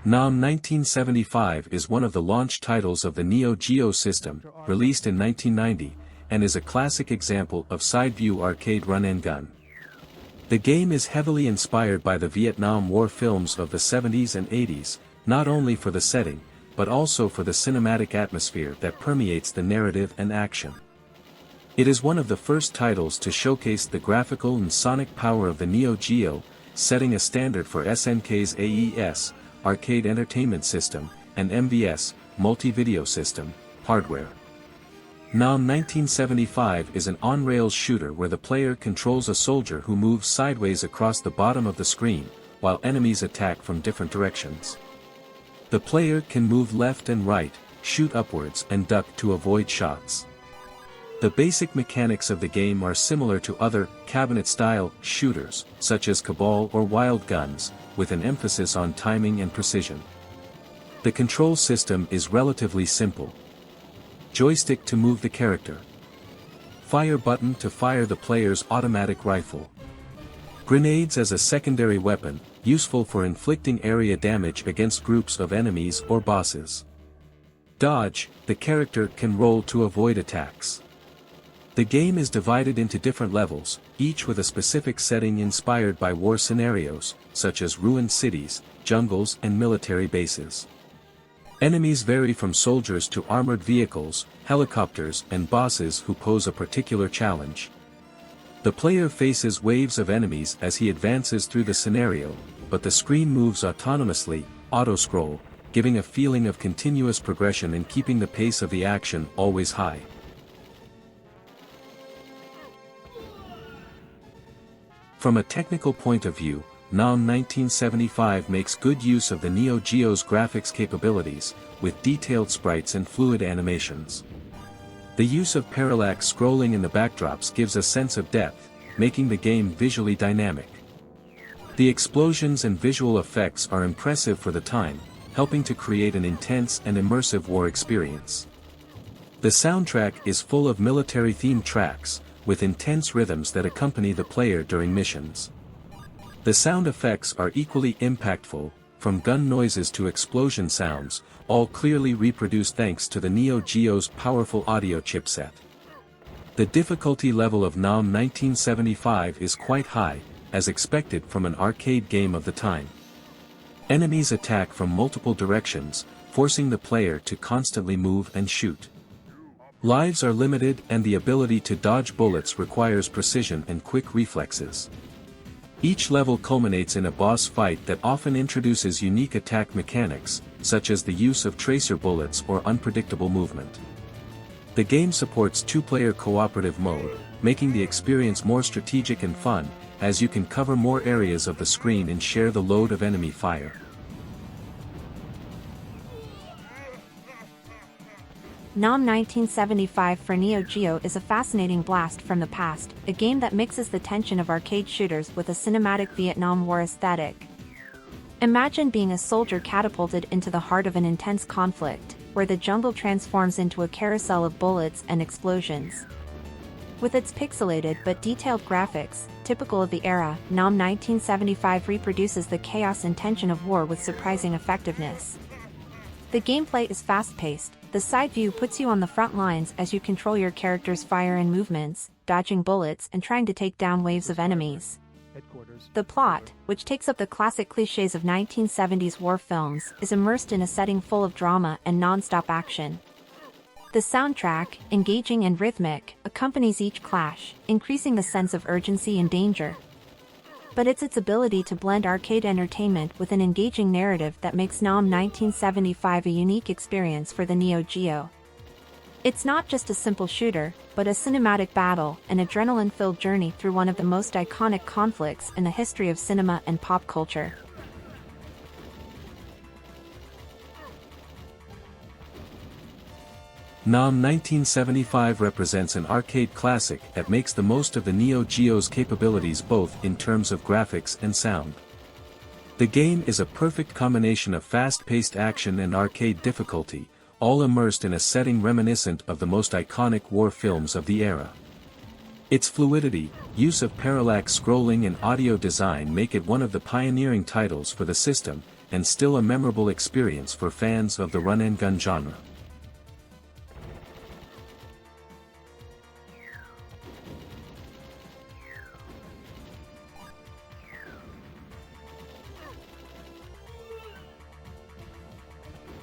NAM 1975 is one of the launch titles of the Neo Geo system, released in 1990, and is a classic example of side-view arcade run-and-gun. The game is heavily inspired by the Vietnam War films of the 70s and 80s, not only for the setting, but also for the cinematic atmosphere that permeates the narrative and action. It is one of the first titles to showcase the graphical and sonic power of the Neo Geo, setting a standard for SNK's AES, Arcade Entertainment System, and MVS, Multi-Video System, hardware. NAM 1975 is an on-rails shooter where the player controls a soldier who moves sideways across the bottom of the screen, while enemies attack from different directions. The player can move left and right, shoot upwards and duck to avoid shots. The basic mechanics of the game are similar to other, cabinet-style, shooters, such as Cabal or Wild Guns, with an emphasis on timing and precision. The control system is relatively simple. Joystick to move the character. Fire button to fire the player's automatic rifle. Grenades as a secondary weapon, useful for inflicting area damage against groups of enemies or bosses. Dodge, the character can roll to avoid attacks. The game is divided into different levels, each with a specific setting inspired by war scenarios, such as ruined cities, jungles and military bases. Enemies vary from soldiers to armored vehicles, helicopters and bosses who pose a particular challenge. The player faces waves of enemies as he advances through the scenario, but the screen moves autonomously, auto-scroll, giving a feeling of continuous progression and keeping the pace of the action always high. From a technical point of view, NAM 1975 makes good use of the Neo Geo's graphics capabilities, with detailed sprites and fluid animations. The use of parallax scrolling in the backdrops gives a sense of depth, making the game visually dynamic. The explosions and visual effects are impressive for the time, helping to create an intense and immersive war experience. The soundtrack is full of military-themed tracks, with intense rhythms that accompany the player during missions. The sound effects are equally impactful, from gun noises to explosion sounds, all clearly reproduced thanks to the Neo Geo's powerful audio chipset. The difficulty level of NAM 1975 is quite high, as expected from an arcade game of the time. Enemies attack from multiple directions, forcing the player to constantly move and shoot. Lives are limited and the ability to dodge bullets requires precision and quick reflexes. Each level culminates in a boss fight that often introduces unique attack mechanics, such as the use of tracer bullets or unpredictable movement. The game supports two-player cooperative mode, making the experience more strategic and fun, as you can cover more areas of the screen and share the load of enemy fire. NAM 1975 for Neo Geo is a fascinating blast from the past, a game that mixes the tension of arcade shooters with a cinematic Vietnam War aesthetic. Imagine being a soldier catapulted into the heart of an intense conflict, where the jungle transforms into a carousel of bullets and explosions. With its pixelated but detailed graphics, typical of the era, NAM 1975 reproduces the chaos and tension of war with surprising effectiveness. The gameplay is fast-paced. The side view puts you on the front lines as you control your character's fire and movements, dodging bullets and trying to take down waves of enemies. The plot, which takes up the classic clichés of 1970s war films, is immersed in a setting full of drama and non-stop action. The soundtrack, engaging and rhythmic, accompanies each clash, increasing the sense of urgency and danger. But it's its ability to blend arcade entertainment with an engaging narrative that makes NAM 1975 a unique experience for the Neo Geo. It's not just a simple shooter, but a cinematic battle, an adrenaline-filled journey through one of the most iconic conflicts in the history of cinema and pop culture. NAM 1975 represents an arcade classic that makes the most of the Neo Geo's capabilities both in terms of graphics and sound. The game is a perfect combination of fast-paced action and arcade difficulty, all immersed in a setting reminiscent of the most iconic war films of the era. Its fluidity, use of parallax scrolling and audio design make it one of the pioneering titles for the system, and still a memorable experience for fans of the run-and-gun genre.